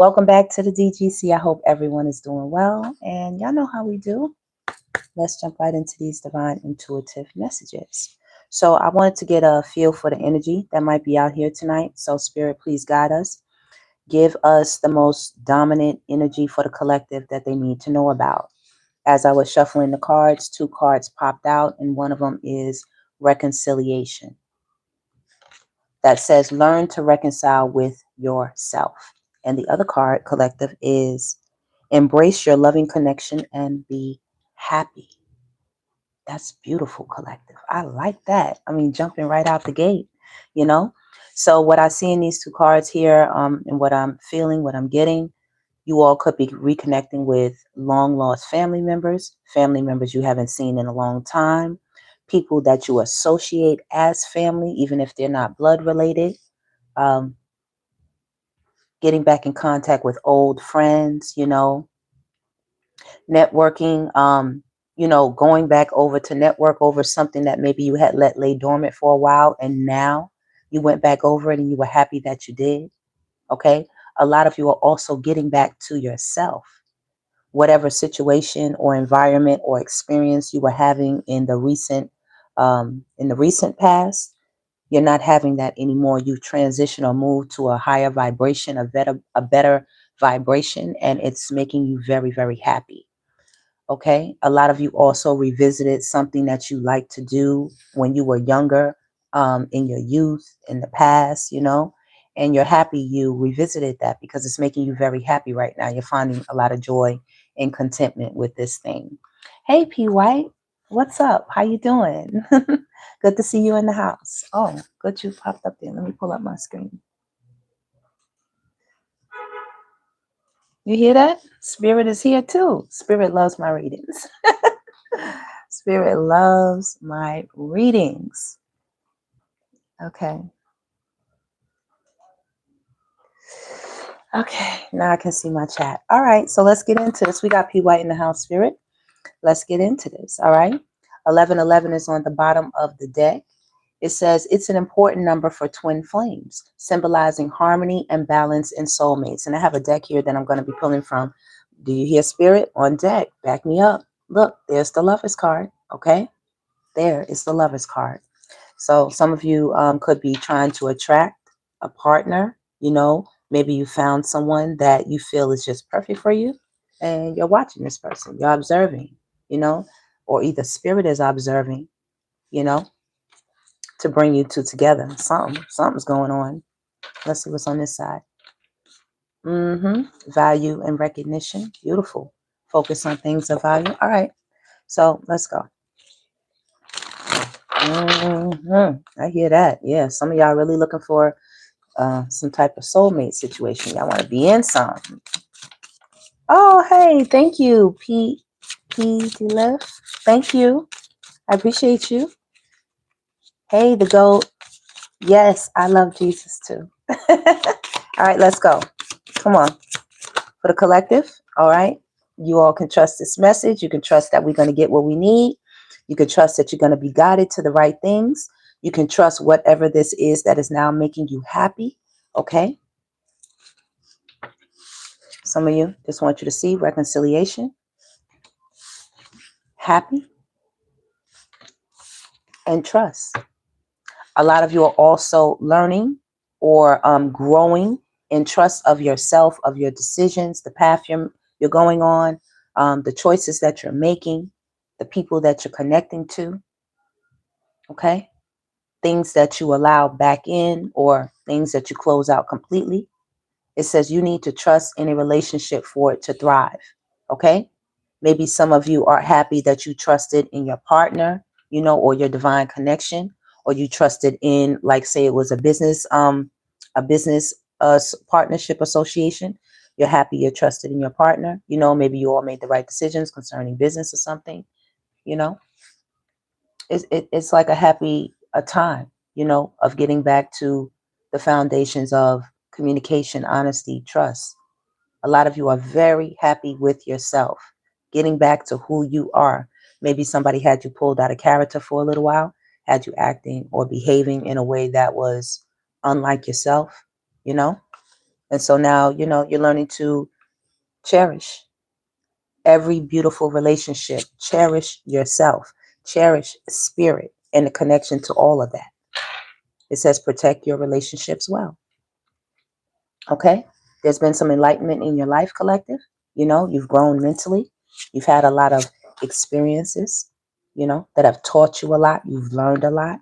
Welcome back to the DGC. I hope everyone is doing well. And y'all know how we do. Let's jump right into these divine intuitive messages. So I wanted to get a feel for the energy that might be out here tonight. So Spirit, please guide us. Give us the most dominant energy for the collective that they need to know about. As I was shuffling the cards, two cards popped out, and one of them is reconciliation. That says learn to reconcile with yourself. And the other card, collective, is embrace your loving connection and be happy. That's beautiful, collective. I like that. I mean, jumping right out the gate, you know? So what I see in these two cards here, and what I'm feeling, what I'm getting, you all could be reconnecting with long lost family members you haven't seen in a long time, people that you associate as family, even if they're not blood related. Um, Getting back in contact with old friends, networking, going back over to network over something that maybe you had let lay dormant for a while and now you went back over it and you were happy that you did. Okay. A lot of you are also getting back to yourself. Whatever situation or environment or experience you were having in the recent past, you're not having that anymore. You've transitioned or moved to a higher vibration, a better vibration, and it's making you very, very happy. Okay. A lot of you also revisited something that you liked to do when you were younger, in your youth, in the past, and you're happy you revisited that because it's making you very happy right now. You're finding a lot of joy and contentment with this thing. Hey, P. White, what's up? How you doing? Good to see you in the house. Oh, good you popped up there. Let me pull up my screen. You hear that? Spirit is here too. Spirit loves my readings. Spirit loves my readings. Okay. Okay, now I can see my chat. All right, so let's get into this. We got P. White in the house, Spirit. Let's get into this, all right? 1111 is on the bottom of the deck. It says it's an important number for twin flames, symbolizing harmony and balance in soulmates. And I have a deck here that I'm going to be pulling from. Do you hear Spirit? On deck. Back me up. Look, there's the Lover's card, okay? There is the Lover's card. So some of you could be trying to attract a partner, maybe you found someone that you feel is just perfect for you and you're watching this person, you're observing, or either Spirit is observing, to bring you two together. Something's going on. Let's see what's on this side. Value and recognition. Beautiful. Focus on things of value. All right. So let's go. I hear that. Yeah. Some of y'all really looking for some type of soulmate situation. Y'all want to be in some. Oh, hey. Thank you, P. Left. Thank you. I appreciate you. Hey, the GOAT. Yes, I love Jesus too. All right, let's go. Come on. For the collective, all right? You all can trust this message. You can trust that we're going to get what we need. You can trust that you're going to be guided to the right things. You can trust whatever this is that is now making you happy, okay? Some of you just want you to see reconciliation, happy, and trust. A lot of you are also learning or growing in trust of yourself, of your decisions, the path you're going on, the choices that you're making, the people that you're connecting to, okay? Things that you allow back in or things that you close out completely. It says you need to trust any relationship for it to thrive, okay? Maybe some of you are happy that you trusted in your partner, or your divine connection, or you trusted in, like, say it was a business partnership association. You're happy you're trusted in your partner. Maybe you all made the right decisions concerning business or something. It's like a time, of getting back to the foundations of communication, honesty, trust. A lot of you are very happy with yourself, getting back to who you are. Maybe somebody had you pulled out of character for a little while, had you acting or behaving in a way that was unlike yourself, And so now, you're learning to cherish every beautiful relationship, cherish yourself, cherish spirit and the connection to all of that. It says protect your relationships well. Okay? There's been some enlightenment in your life, collective. You've grown mentally. You've had a lot of experiences, that have taught you a lot. You've learned a lot.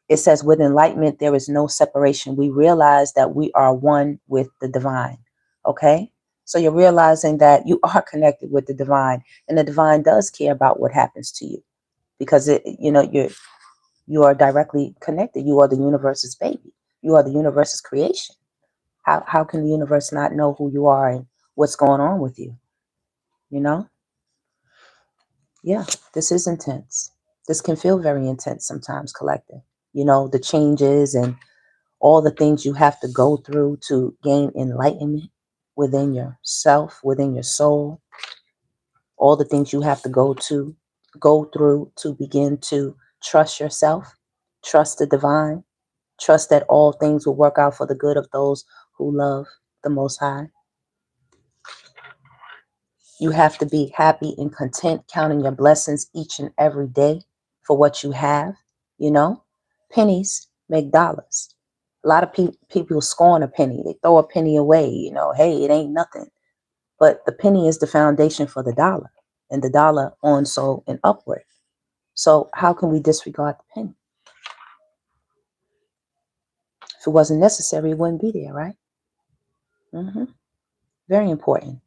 It says with enlightenment, there is no separation. We realize that we are one with the divine. Okay? So you're realizing that you are connected with the divine, and the divine does care about what happens to you because you are directly connected. You are the universe's baby. You are the universe's creation. How can the universe not know who you are and what's going on with you? Yeah, this is intense. This can feel very intense sometimes, collective. The changes and all the things you have to go through to gain enlightenment within yourself, within your soul, all the things you have to go through to begin to trust yourself, trust the divine, trust that all things will work out for the good of those who love the Most High. You have to be happy and content, counting your blessings each and every day for what you have. Pennies make dollars. A lot of people scorn a penny. They throw a penny away. Hey, it ain't nothing. But the penny is the foundation for the dollar, and the dollar on, so, and upward. So how can we disregard the penny? If it wasn't necessary, it wouldn't be there, right? Very important.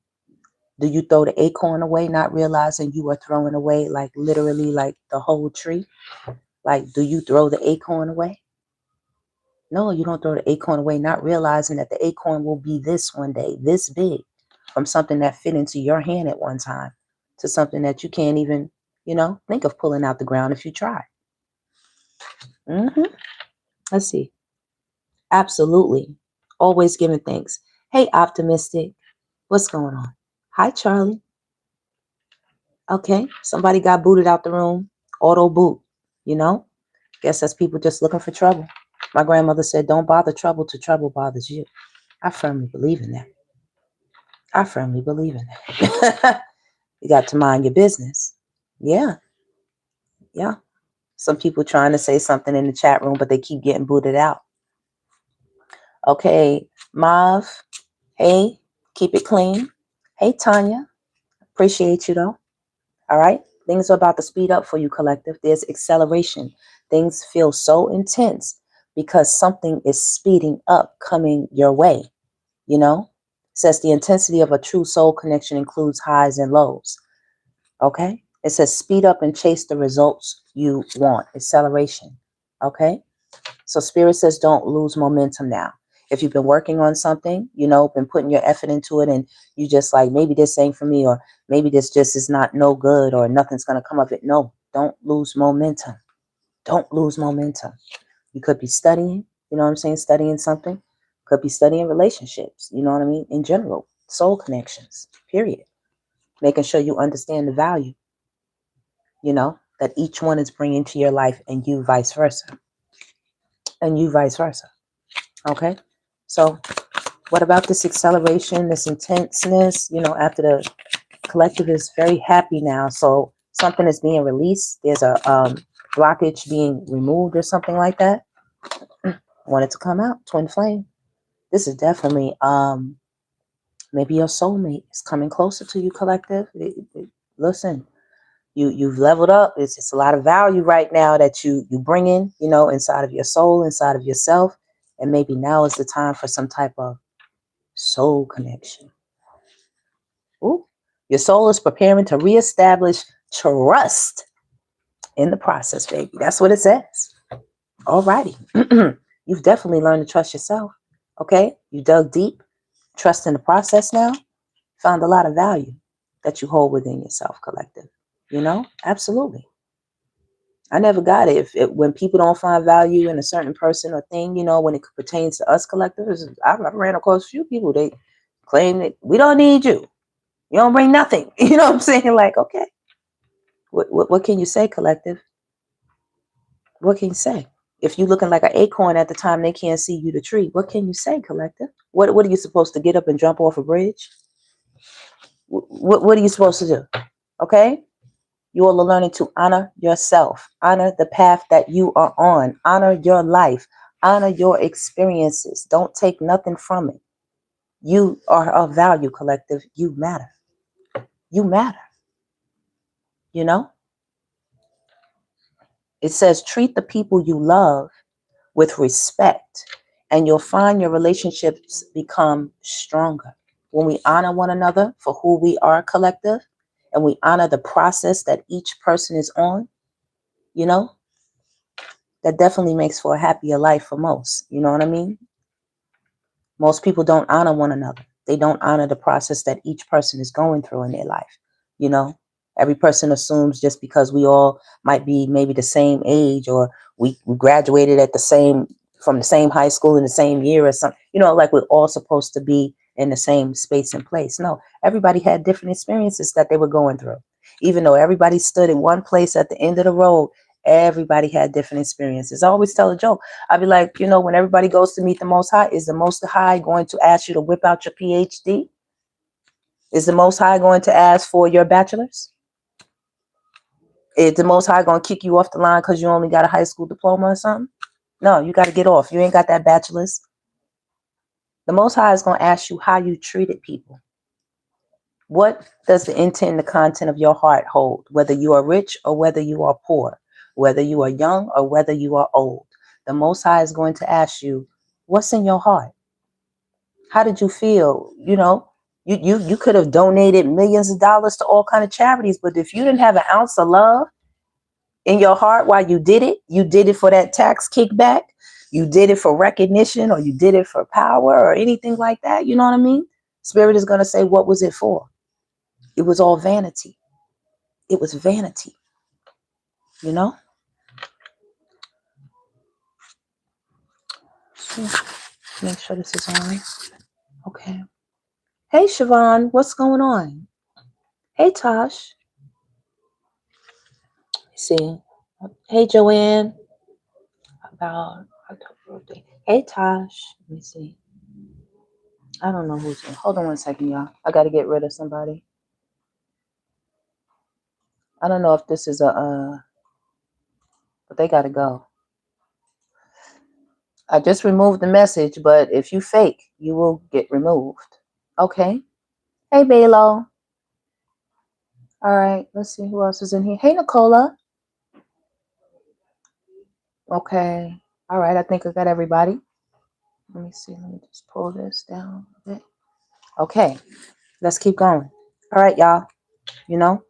Do you throw the acorn away, not realizing you are throwing away, like literally, like the whole tree? Like, do you throw the acorn away? No, you don't throw the acorn away, not realizing that the acorn will be this one day, this big, from something that fit into your hand at one time to something that you can't even, think of pulling out the ground if you try. Let's see. Absolutely. Always giving thanks. Hey, optimistic. What's going on? Hi, Charlie. Okay. Somebody got booted out the room. Auto boot. Guess that's people just looking for trouble. My grandmother said, don't bother trouble till trouble bothers you. I firmly believe in that. You got to mind your business. Yeah. Some people trying to say something in the chat room, but they keep getting booted out. Okay, Mav. Hey, keep it clean. Hey, Tanya. Appreciate you, though. All right. Things are about to speed up for you, collective. There's acceleration. Things feel so intense because something is speeding up, coming your way. Says the intensity of a true soul connection includes highs and lows. Okay. It says speed up and chase the results you want. Acceleration. Okay. So Spirit says don't lose momentum now. If you've been working on something, been putting your effort into it, and you just like, maybe this ain't for me, or maybe this just is not no good, or nothing's going to come of it. No, don't lose momentum. Don't lose momentum. You could be studying, studying something. Could be studying relationships, in general, soul connections, period. Making sure you understand the value, that each one is bringing to your life, and you vice versa. Okay? So what about this acceleration, this intenseness? After the collective is very happy now, so something is being released. There's a blockage being removed or something like that. Want it to come out, twin flame. This is definitely maybe your soulmate is coming closer to you, collective. Listen, you've leveled up. It's just a lot of value right now that you bring in, inside of your soul, inside of yourself. And maybe now is the time for some type of soul connection. Ooh, your soul is preparing to reestablish trust in the process, baby. That's what it says. All righty. You've definitely learned to trust yourself. Okay? You dug deep. Trust in the process now. Found a lot of value that you hold within yourself, collective. Absolutely. I never got it. When people don't find value in a certain person or thing, when it pertains to us collectives, I ran across a few people. They claim that we don't need you. You don't bring nothing. You know what I'm saying? Like, okay. What can you say, collective? What can you say? If you looking like an acorn at the time they can't see you the tree, what can you say, collective? What are you supposed to get up and jump off a bridge? What are you supposed to do? Okay? You all are learning to honor yourself, honor the path that you are on, honor your life, honor your experiences. Don't take nothing from it. You are of value, collective. You matter. You matter. You know? It says treat the people you love with respect, and you'll find your relationships become stronger. When we honor one another for who we are, collective, and we honor the process that each person is on, you know, that definitely makes for a happier life for most. You know what I mean? Most people don't honor one another. They don't honor the process that each person is going through in their life. You know, every person assumes just because we all might be maybe the same age, or we graduated at the same, from the same high school in the same year or something, you know, like we're all supposed to be in the same space and place. No, everybody had different experiences that they were going through. Even though everybody stood in one place at the end of the road, everybody had different experiences. I always tell a joke. I'd be like, you know, when everybody goes to meet the Most High, is the Most High going to ask you to whip out your PhD? Is the Most High going to ask for your bachelor's? Is the Most High going to kick you off the line because you only got a high school diploma or something? No, you got to get off. You ain't got that bachelor's. The Most High is going to ask you how you treated people. What does the intent and the content of your heart hold? Whether you are rich or whether you are poor, whether you are young or whether you are old, the Most High is going to ask you, what's in your heart? How did you feel? You know, you could have donated millions of dollars to all kind of charities, but if you didn't have an ounce of love in your heart while you did it for that tax kickback, you did it for recognition, or you did it for power or anything like that. You know what I mean? Spirit is going to say, what was it for? It was all vanity. It was vanity, you know? Make sure this is on. Okay. Hey, Siobhan, what's going on? Hey, Tosh. Let's see. Hey, Joanne. About October birthday. Hey, Tosh. Let me see. I don't know who's in. Hold on one second, y'all. I got to get rid of somebody. I don't know if this is but they got to go. I just removed the message, but if you fake, you will get removed. Okay. Hey, Balo. All right. Let's see who else is in here. Hey, Nicola. Okay. All right. I think I got everybody. Let me see. Let me just pull this down a bit. Okay. Let's keep going. All right, y'all. You know,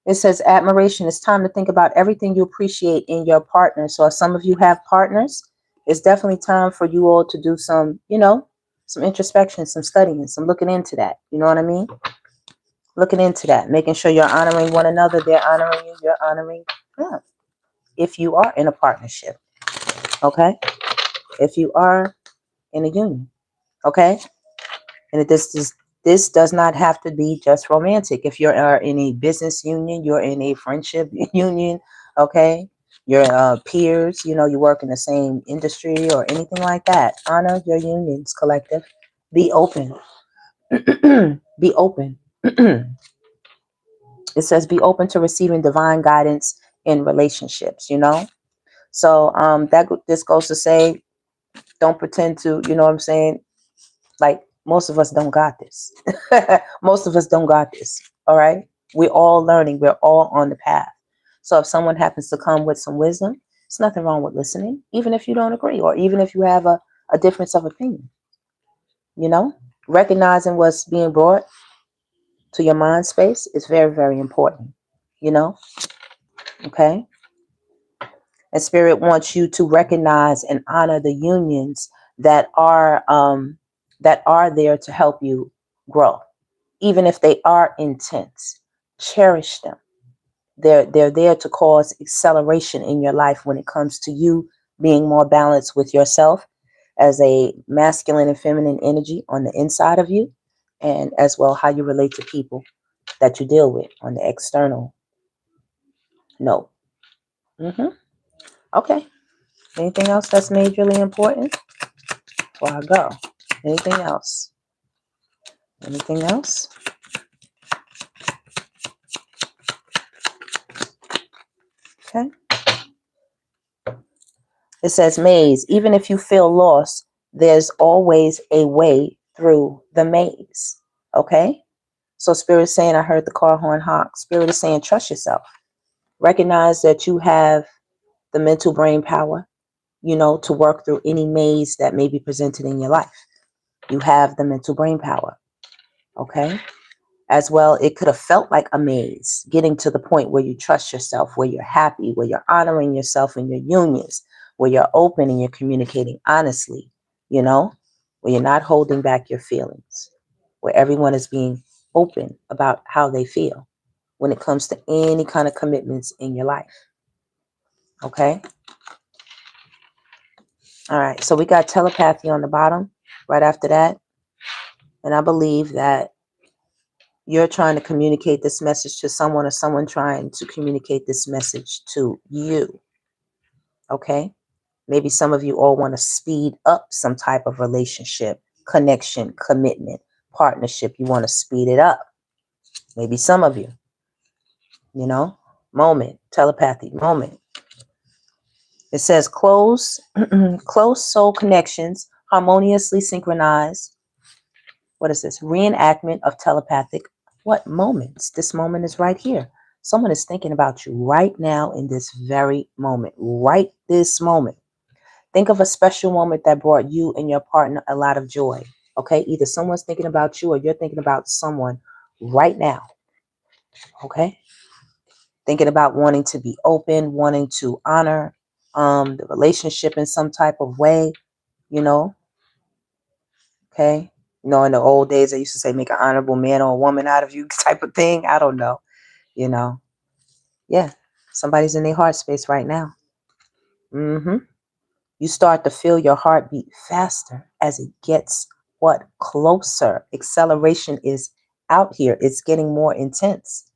it says admiration. It's time to think about everything you appreciate in your partner. So if some of you have partners, it's definitely time for you all to do some, you know, some introspection, some studying, some looking into that. You know what I mean? Looking into that, making sure you're honoring one another. They're honoring you. You're honoring them. If you are in a partnership, okay? If you are in a union, okay? And this does not have to be just romantic. If you're in a business union, you're in a friendship union, okay? Your peers, you know, you work in the same industry or anything like that. Honor your unions, collective. Be open. Be open. It says be open to receiving divine guidance in relationships, you know? So this goes to say, don't pretend to, you know what I'm saying? Like, most of us don't got this. Most of us don't got this. All right. We're all learning. We're all on the path. So if someone happens to come with some wisdom, there's nothing wrong with listening, even if you don't agree, or even if you have a difference of opinion. You know, recognizing what's being brought to your mind space is very, very important. You know, okay. And Spirit wants you to recognize and honor the unions that are there to help you grow, even if they are intense. Cherish them. They're there to cause acceleration in your life when it comes to you being more balanced with yourself as a masculine and feminine energy on the inside of you, and as well how you relate to people that you deal with on the external note. Okay. Anything else that's majorly important before I go? Anything else? Anything else? Okay. It says maze. Even if you feel lost, there's always a way through the maze. Okay. So Spirit is saying, I heard the car horn honk. Spirit is saying, trust yourself. Recognize that you have the mental brain power, you know, to work through any maze that may be presented in your life. You have the mental brain power. Okay. As well, it could have felt like a maze, getting to the point where you trust yourself, where you're happy, where you're honoring yourself in your unions, where you're open and you're communicating honestly, you know, where you're not holding back your feelings, where everyone is being open about how they feel when it comes to any kind of commitments in your life. Okay. All right. So we got telepathy on the bottom right after that. And I believe that you're trying to communicate this message to someone or someone trying to communicate this message to you. Okay. Maybe some of you all want to speed up some type of relationship, connection, commitment, partnership. You want to speed it up. Maybe some of you, you know, moment, telepathy, moment. It says close, close soul connections, harmoniously synchronized. What is this? Reenactment of telepathic what moments? This moment is right here. Someone is thinking about you right now in this very moment, right this moment. Think of a special moment that brought you and your partner a lot of joy. Okay, either someone's thinking about you or you're thinking about someone right now. Okay, thinking about wanting to be open, wanting to honor the relationship in some type of way, you know. Okay, you know, in the old days, they used to say make an honorable man or a woman out of you type of thing. I don't know, you know. Yeah, somebody's in their heart space right now. You start to feel your heartbeat faster as it gets what? Closer. Acceleration is out here. It's getting more intense.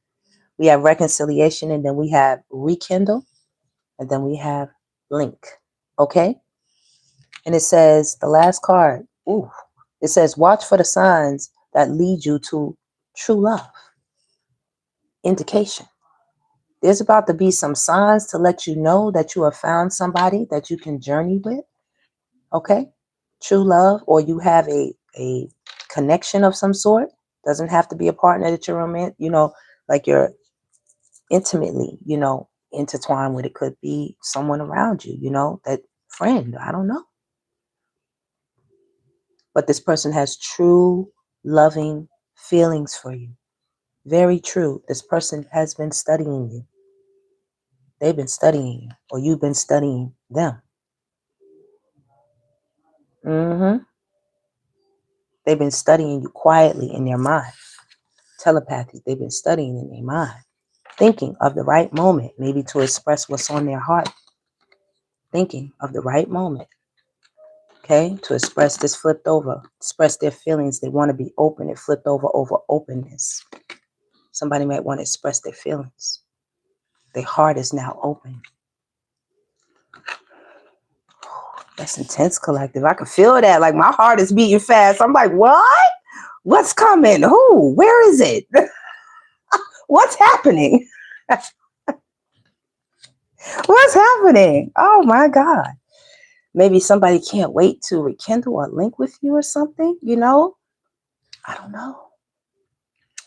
We have reconciliation, and then we have rekindle, and then we have link. Okay? And it says, the last card, ooh, it says, watch for the signs that lead you to true love. Indication. There's about to be some signs to let you know that you have found somebody that you can journey with. Okay? True love, or you have a connection of some sort. Doesn't have to be a partner that you're romantic, you know, like you're intimately, you know, intertwined with. It could be someone around you, you know, that friend, I don't know. But this person has true loving feelings for you. Very true. This person has been studying you. They've been studying you, or you've been studying them. They've been studying you quietly in their mind. Telepathy, they've been studying in their mind. Thinking of the right moment, maybe to express what's on their heart. Thinking of the right moment, okay, to express this flipped over, express their feelings. They want to be open. It flipped over openness. Somebody might want to express their feelings. Their heart is now open. That's intense, collective. I can feel that. Like my heart is beating fast. I'm like, what? What's coming? Who? Where is it? What's happening? What's happening? Oh my God. Maybe somebody can't wait to rekindle or link with you or something, you know? I don't know.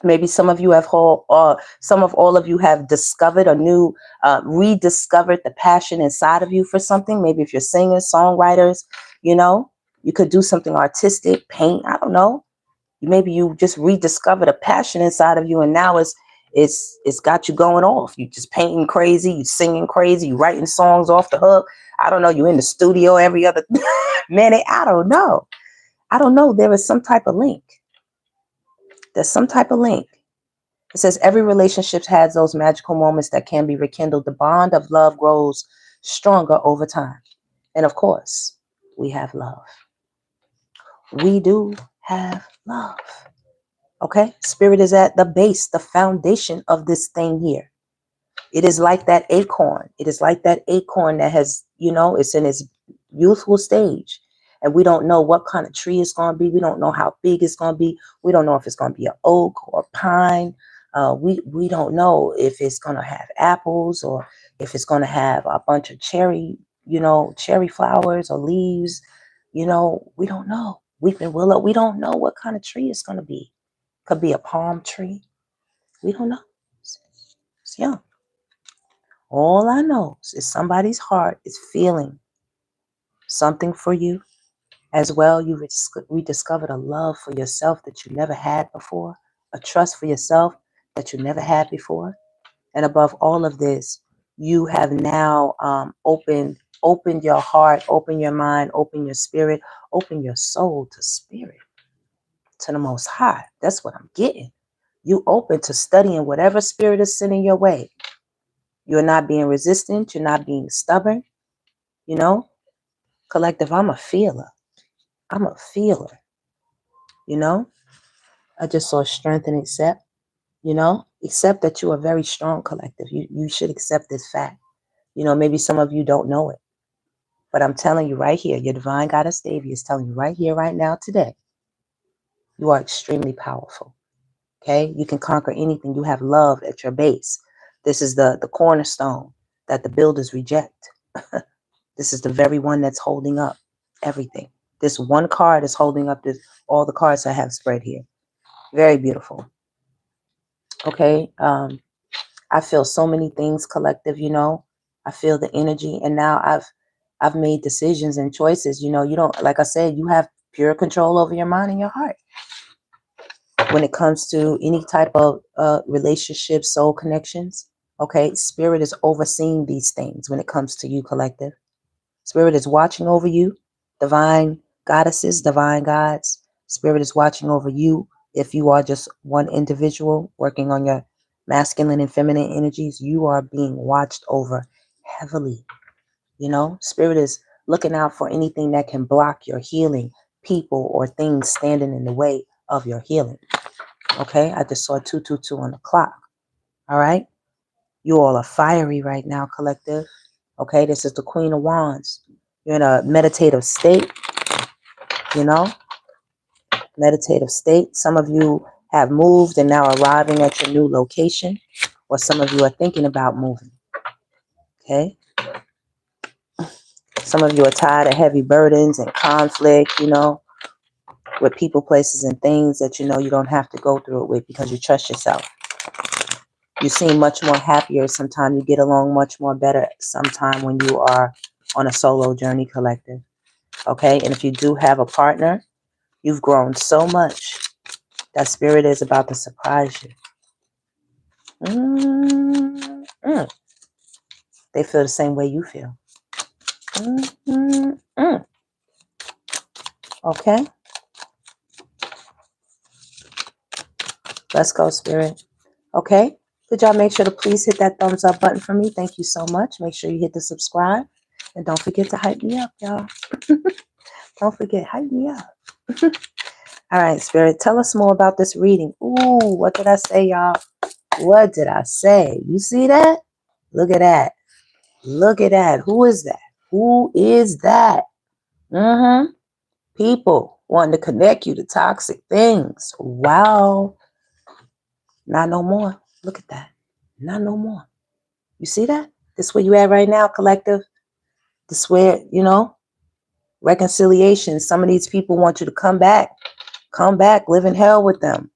Maybe some of you have some of all of you have discovered a new, rediscovered the passion inside of you for something. Maybe if you're singers, songwriters, you know, you could do something artistic, paint, I don't know. Maybe you just rediscovered a passion inside of you, and now it's got you going off. You just painting crazy, you singing crazy, you writing songs off the hook. I don't know. You in the studio every other minute. I don't know. I don't know. There is some type of link. There's some type of link. It says every relationship has those magical moments that can be rekindled. The bond of love grows stronger over time. And of course, we have love. We do have love. Okay? Spirit is at the base, the foundation of this thing here. It is like that acorn. It is like that acorn that has, it's in its youthful stage. And we don't know what kind of tree it's going to be. We don't know how big it's going to be. We don't know if it's going to be an oak or pine. We don't know if it's going to have apples or if it's going to have a bunch of cherry flowers or leaves. We don't know. Weeping willow. We don't know what kind of tree it's going to be. Could be a palm tree. We don't know. It's young. All I know is somebody's heart is feeling something for you as well. You rediscovered a love for yourself that you never had before, a trust for yourself that you never had before. And above all of this, you have now opened your heart, open your mind, open your spirit, open your soul to spirit, to the Most High. That's what I'm getting. You open to studying whatever spirit is sending your way. You're not being resistant. You're not being stubborn. Collective, I'm a feeler. I'm a feeler. I just saw strength and accept. Accept that you are very strong, collective. You should accept this fact. Maybe some of you don't know it. But I'm telling you right here, your divine goddess Devi is telling you right here, right now, today, you are extremely powerful. Okay? You can conquer anything. You have love at your base. This is the cornerstone that the builders reject. This is the very one that's holding up everything. This one card is holding up all the cards I have spread here. Very beautiful. Okay. I feel so many things, collective, I feel the energy, and now I've made decisions and choices. You don't, like I said, you have pure control over your mind and your heart when it comes to any type of relationship, soul connections. Okay, spirit is overseeing these things when it comes to you, collective. Spirit is watching over you, divine goddesses, divine gods. Spirit is watching over you. If you are just one individual working on your masculine and feminine energies, you are being watched over heavily. Spirit is looking out for anything that can block your healing, people or things standing in the way of your healing. Okay, I just saw 222 on the clock. All right, you all are fiery right now, collective. Okay, this is the Queen of Wands. You're in a meditative state, meditative state. Some of you have moved and now arriving at your new location, or some of you are thinking about moving. Okay. Some of you are tired of heavy burdens and conflict, with people, places, and things that you don't have to go through it with because you trust yourself. You seem much more happier. Sometimes you get along much more better sometime when you are on a solo journey, collective. Okay. And if you do have a partner, you've grown so much that spirit is about to surprise you. They feel the same way you feel. Okay. Let's go, spirit. Okay. Could y'all make sure to please hit that thumbs up button for me? Thank you so much. Make sure you hit the subscribe. And don't forget to hype me up, y'all. Don't forget, hype me up. All right, spirit, tell us more about this reading. Ooh, what did I say, y'all? What did I say? You see that? Look at that. Look at that. Who is that? Who is that? People wanting to connect you to toxic things. Wow. Not no more. Look at that. Not no more. You see that? This where you at right now, collective. This where, reconciliation. Some of these people want you to come back. Come back. Live in hell with them.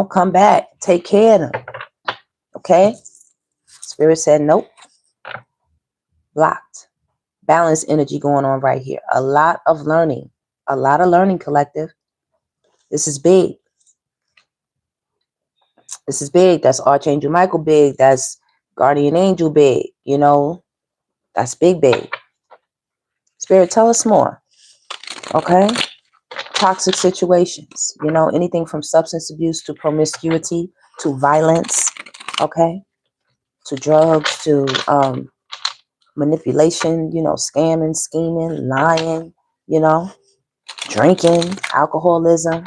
Come back. Take care of them. Okay? Spirit said, nope. Blocked. Balance energy going on right here. A lot of learning. A lot of learning, collective. This is big. This is big. That's Archangel Michael big. That's Guardian Angel big. That's big, big. Spirit, tell us more. Okay? Toxic situations. Anything from substance abuse to promiscuity to violence. Okay? To drugs, to manipulation, scamming, scheming, lying, drinking, alcoholism,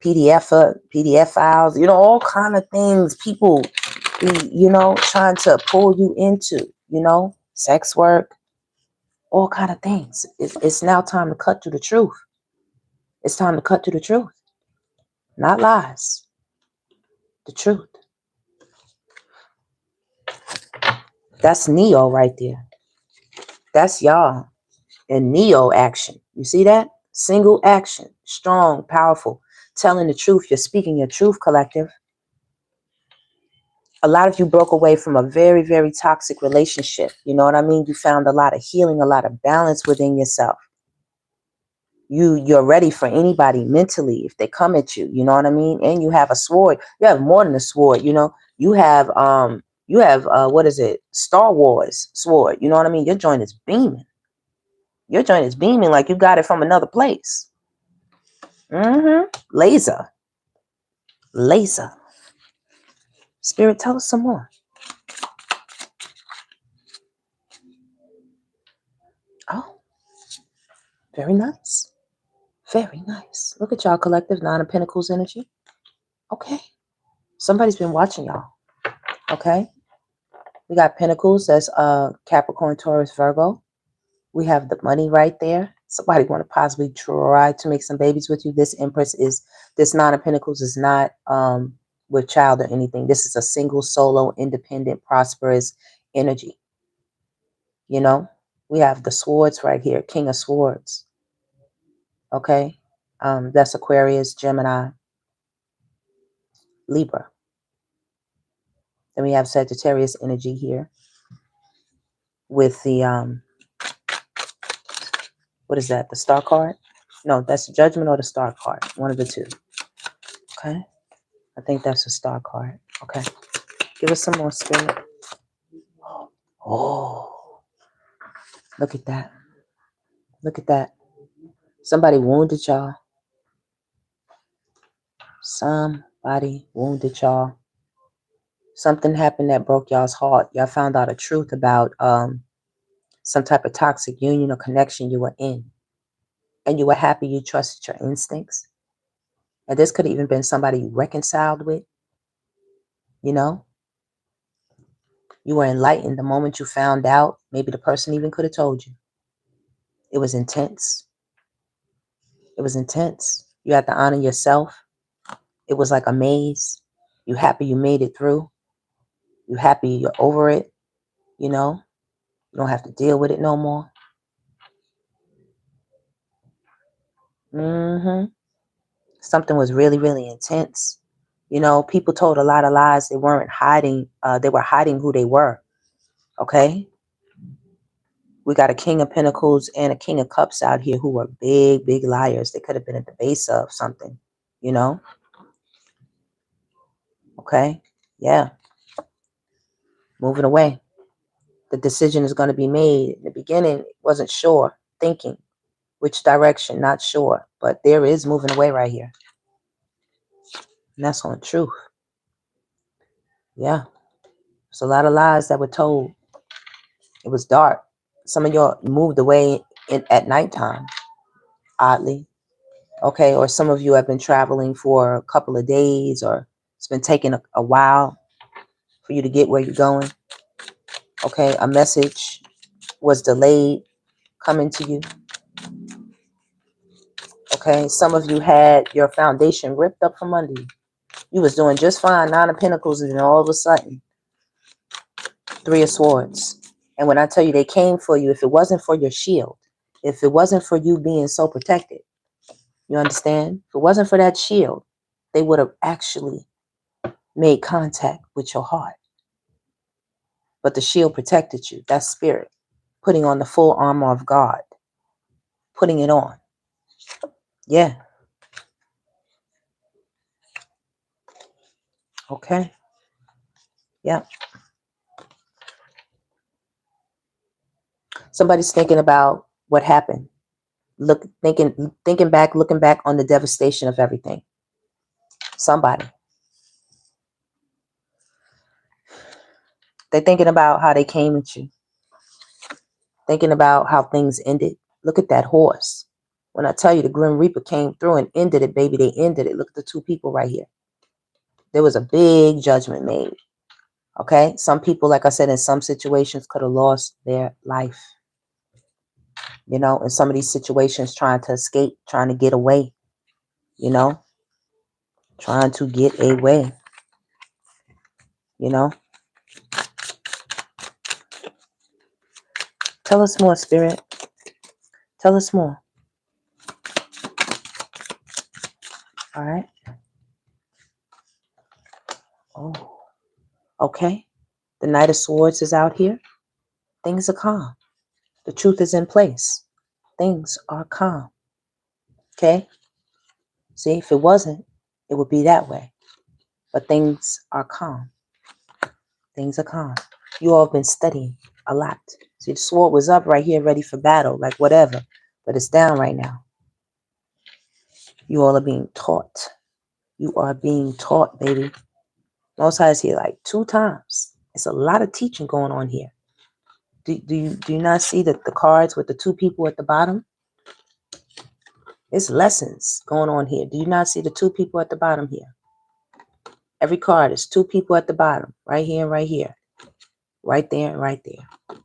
PDF files, you know, all kind of things people be, you know, trying to pull you into, you know, sex work, all kind of things. It's now time to cut to the truth. It's time to cut to the truth. Not lies. The truth. That's Neo right there. That's y'all in Neo action. You see that? Single action. Strong, powerful. Telling the truth. You're speaking your truth, collective. A lot of you broke away from a very, very toxic relationship. You know what I mean? You found a lot of healing, a lot of balance within yourself. You're ready for anybody mentally if they come at you. You know what I mean? And you have a sword. You have more than a sword. You know, you have what is it? Star Wars sword. You know what I mean? Your joint is beaming. Your joint is beaming like you got it from another place. Laser. Laser. Spirit, tell us some more. Oh, very nice. Very nice. Look at y'all, collective. Nine of Pentacles energy. Okay. Somebody's been watching y'all. Okay. We got Pentacles. That's Capricorn, Taurus, Virgo. We have the money right there. Somebody want to possibly try to make some babies with you. This Empress is, this Nine of Pentacles is not with child or anything. This is a single, solo, independent, prosperous energy. You know, we have the swords right here. King of Swords. Okay. That's Aquarius, Gemini, Libra. Then we have Sagittarius energy here with the, what is that? The Star card? No, that's the Judgment or the Star card. One of the two. Okay. I think that's the Star card. Okay. Give us some more, Spirit. Oh, look at that. Look at that. Somebody wounded y'all. Somebody wounded y'all. Something happened that broke y'all's heart. Y'all found out a truth about some type of toxic union or connection you were in. And you were happy you trusted your instincts. And this could have even been somebody you reconciled with. You know? You were enlightened the moment you found out. Maybe the person even could have told you. It was intense. It was intense. You had to honor yourself. It was like a maze. You happy you made it through. You happy you're over it. You know? You don't have to deal with it no more. Something was really, really intense. You know, people told a lot of lies. They weren't hiding. They were hiding who they were. Okay? We got a King of Pentacles and a King of Cups out here who were big, big liars. They could have been at the base of something, you know? Okay? Yeah. Moving away. The decision is going to be made. In the beginning, wasn't sure. Thinking. Which direction? Not sure. But there is moving away right here. And that's on truth. Yeah. There's a lot of lies that were told. It was dark. Some of y'all moved away at nighttime. Oddly. Okay, or some of you have been traveling for a couple of days, or it's been taking a while for you to get where you're going. Okay, a message was delayed coming to you. Okay, some of you had your foundation ripped up from under you. You was doing just fine, Nine of Pentacles, and then all of a sudden, Three of Swords. And when I tell you they came for you, if it wasn't for your shield, if it wasn't for you being so protected, you understand? If it wasn't for that shield, they would have actually made contact with your heart. But the shield protected you. That's spirit. Putting on the full armor of God. Putting it on. Yeah. Okay. Yeah. Somebody's thinking about what happened. Thinking back, looking back on the devastation of everything. Somebody. They're thinking about how they came at you. Thinking about how things ended. Look at that horse. When I tell you the Grim Reaper came through and ended it, baby, they ended it. Look at the two people right here. There was a big judgment made. Okay? Some people, like I said, in some situations could have lost their life. You know, in some of these situations, trying to escape, trying to get away. You know? Trying to get away. You know? Tell us more, Spirit. Tell us more. All right? Oh, okay. The Knight of Swords is out here. Things are calm. The truth is in place. Things are calm. Okay? See, if it wasn't, it would be that way. But things are calm. Things are calm. You all have been studying a lot. See, the sword was up right here, ready for battle, like whatever. But it's down right now. You all are being taught. You are being taught, baby. Most High is here like 2 times. It's a lot of teaching going on here. Do you not see the cards with the 2 people at the bottom? It's lessons going on here. Do you not see the 2 people at the bottom here? Every card is 2 people at the bottom. Right here and right here. Right there and right there.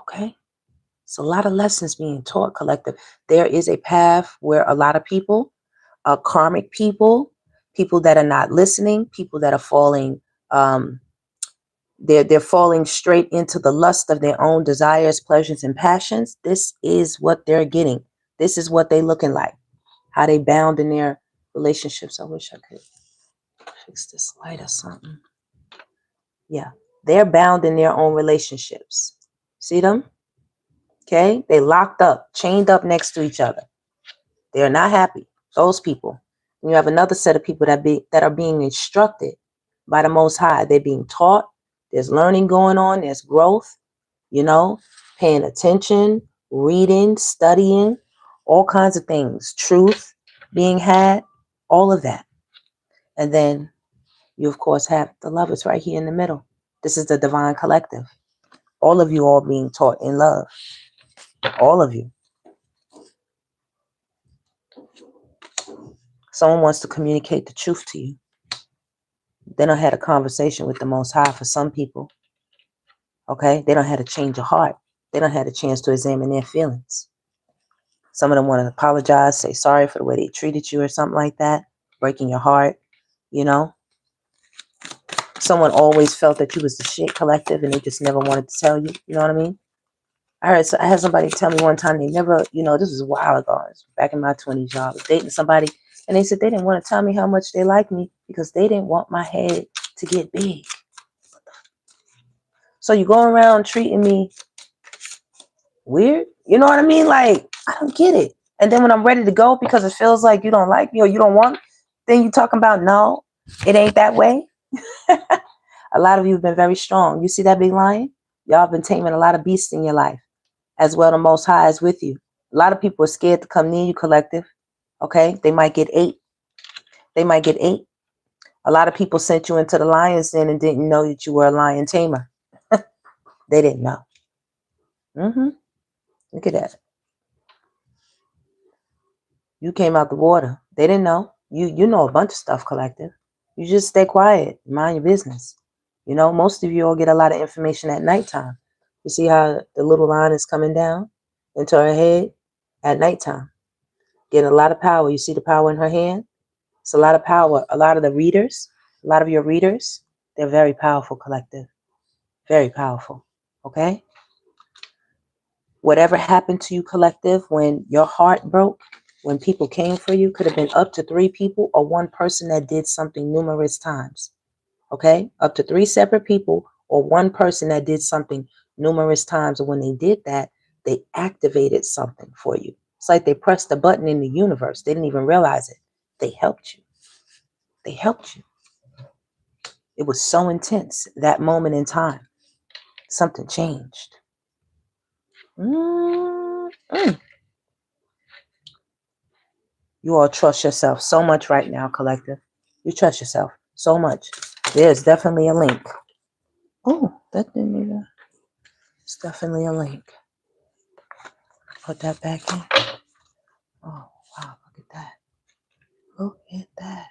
Okay? It's a lot of lessons being taught, collective. There is a path where a lot of people, karmic people, people that are not listening, people that are falling, they're falling straight into the lust of their own desires, pleasures, and passions. This is what they're getting. This is what they're looking like. How they bound in their relationships. I wish I could fix this light or something. Yeah. They're bound in their own relationships. See them? Okay? They locked up, chained up next to each other. They're not happy. Those people. And you have another set of people that are being instructed by the Most High. They're being taught. There's learning going on. There's growth. You know, paying attention, reading, studying, all kinds of things. Truth being had, all of that. And then you, of course, have the lovers right here in the middle. This is the divine collective. All of you all being taught in love. All of you. Someone wants to communicate the truth to you. They don't have a conversation with the Most High for some people. Okay? They don't have to change of heart. They don't have a chance to examine their feelings. Some of them want to apologize, say sorry for the way they treated you or something like that. Breaking your heart, you know. Someone always felt that you was the shit, collective, and they just never wanted to tell you. You know what I mean? I had somebody tell me one time they never, you know, this was a while ago. It was back in my 20s, y'all. I was dating somebody, and they said they didn't want to tell me how much they liked me because they didn't want my head to get big. So you going around treating me weird? You know what I mean? Like, I don't get it. And then when I'm ready to go because it feels like you don't like me or you don't want me, then you talking about, no, it ain't that way. A lot of you have been very strong. You see that big lion? Y'all have been taming a lot of beasts in your life. As well, the Most High is with you. A lot of people are scared to come near you, collective. Okay? They might get 8. They might get 8. A lot of people sent you into the lion's den and didn't know that you were a lion tamer. They didn't know. Look at that. You came out the water. They didn't know. You know a bunch of stuff, collective. You just stay quiet. Mind your business. You know, most of you all get a lot of information at nighttime. You see how the little line is coming down into her head at nighttime. Getting a lot of power. You see the power in her hand? It's a lot of power. A lot of the readers, a lot of your readers, they're very powerful, collective. Very powerful. Okay? Whatever happened to you, collective, when your heart broke, when people came for you, could have been up to 3 people or 1 person that did something numerous times. Okay? Up to 3 separate people or 1 person that did something numerous times. And when they did that, they activated something for you. It's like they pressed a button in the universe. They didn't even realize it. They helped you. They helped you. It was so intense, that moment in time. Something changed. You all trust yourself so much right now, collective. You trust yourself so much. There's definitely a link. Oh, that didn't even... It's definitely a link. Put that back in. Oh, wow, look at that. Look at that.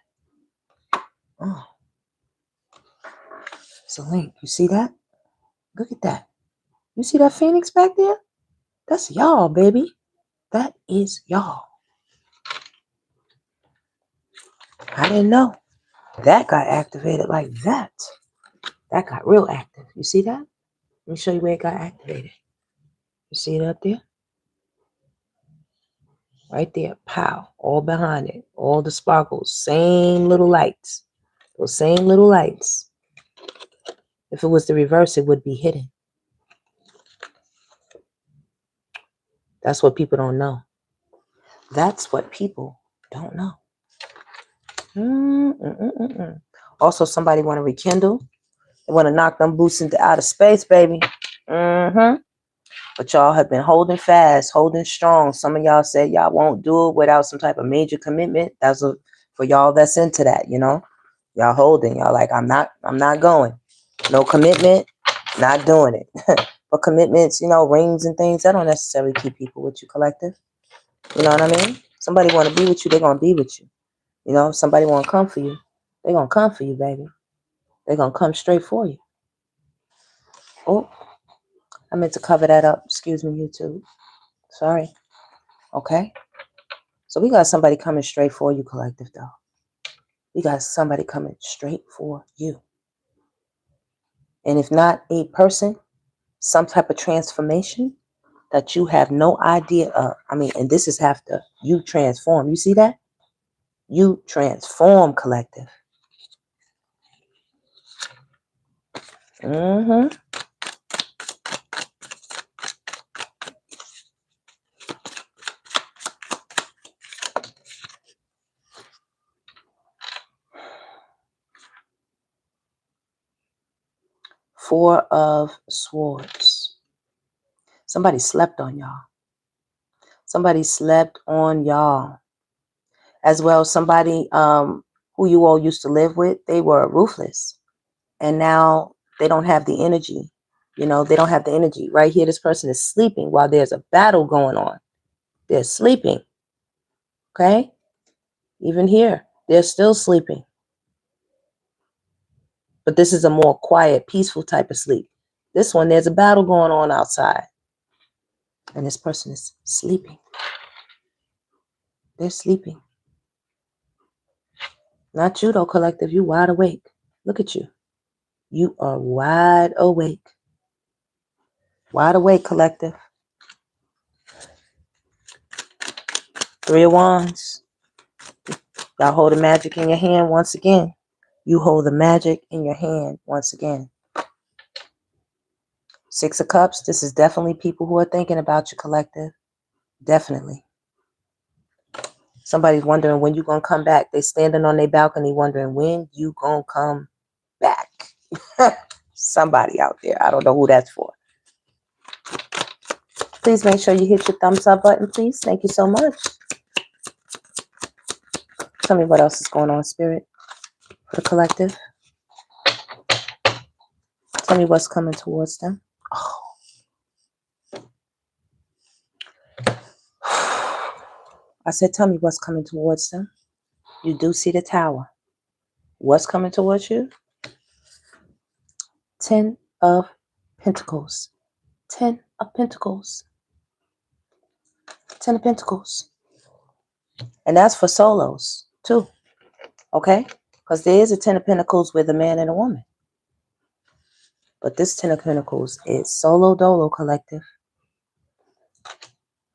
Oh, it's a link. You see that? Look at that. You see that phoenix back there? That's y'all, baby. That is y'all. I didn't know. That got activated like that. That got real active. You see that? Let me show you where it got activated. You see it up there? Right there. Pow. All behind it. All the sparkles. Same little lights. Those same little lights. If it was the reverse, it would be hidden. That's what people don't know. That's what people don't know. Also, somebody want to rekindle. They want to knock them boots into outer space, baby. But y'all have been holding fast, holding strong. Some of y'all said y'all won't do it without some type of major commitment. That's for y'all that's into that, you know. Y'all holding. Y'all like, I'm not going. No commitment, not doing it. But commitments, you know, rings and things, that don't necessarily keep people with you, collective. You know what I mean? Somebody want to be with you, they're going to be with you. You know, if somebody want to come for you, they're going to come for you, baby. They're going to come straight for you. Oh, I meant to cover that up. Excuse me, YouTube. Sorry. Okay. So we got somebody coming straight for you, collective, though. We got somebody coming straight for you. And if not a person, some type of transformation that you have no idea of. I mean, and this is after you transform. You see that? You transform, collective. Four of Swords. Somebody slept on y'all. Somebody slept on y'all. As well, somebody who you all used to live with, they were ruthless. And now they don't have the energy. You know, they don't have the energy. Right here, this person is sleeping while there's a battle going on. They're sleeping. Okay? Even here, they're still sleeping. But this is a more quiet, peaceful type of sleep. This one, there's a battle going on outside. And this person is sleeping. They're sleeping. Not you, though, collective. You wide awake. Look at you. You are wide awake. Wide awake, collective. Three of Wands. Y'all hold the magic in your hand once again. You hold the magic in your hand once again. Six of Cups. This is definitely people who are thinking about you, collective. Definitely. Somebody's wondering when you're going to come back. They standing on their balcony wondering when you going to come back. Somebody out there. I don't know who that's for. Please make sure you hit your thumbs up button, please. Thank you so much. Tell me what else is going on, Spirit, for the collective. Tell me what's coming towards them. Oh. I said, tell me what's coming towards them. You do see the Tower. What's coming towards you? 10 of Pentacles. 10 of Pentacles. 10 of Pentacles. And that's for solos, too. Okay? Because there is a 10 of Pentacles with a man and a woman. But this 10 of Pentacles is solo dolo, collective.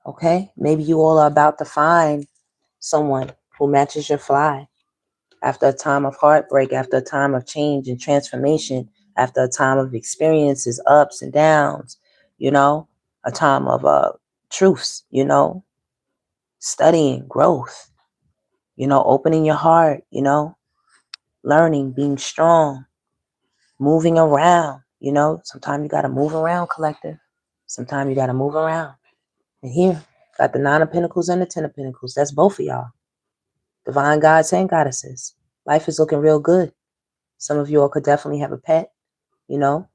Okay? Maybe you all are about to find someone who matches your fly. After a time of heartbreak, after a time of change and transformation, after a time of experiences, ups and downs, you know, a time of truths, you know, studying, growth, you know, opening your heart, you know, learning, being strong, moving around, you know. Sometimes you got to move around, collective. Sometimes you got to move around. And here, got the 9 of Pentacles and the 10 of Pentacles. That's both of y'all. Divine gods and goddesses. Life is looking real good. Some of you all could definitely have a pet, you know.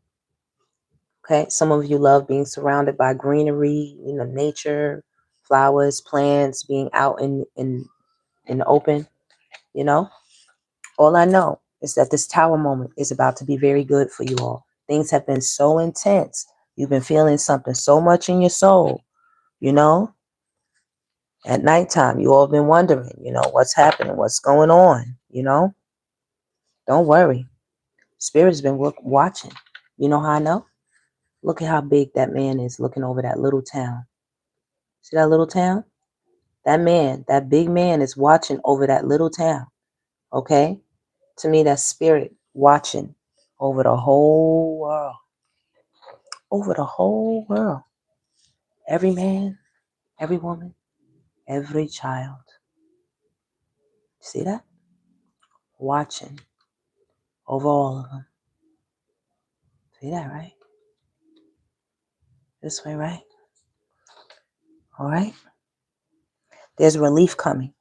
Okay, some of you love being surrounded by greenery, you know, nature, flowers, plants, being out in the open, you know. All I know is that this tower moment is about to be very good for you all. Things have been so intense. You've been feeling something so much in your soul, you know. At nighttime, you all been wondering, you know, what's happening, what's going on, you know. Don't worry. Spirit's been watching. You know how I know? Look at how big that man is looking over that little town. See that little town? That man, that big man is watching over that little town. Okay? To me, that's spirit watching over the whole world. Over the whole world. Every man, every woman, every child. See that? Watching over all of them. See that, right? This way, right? All right? There's relief coming.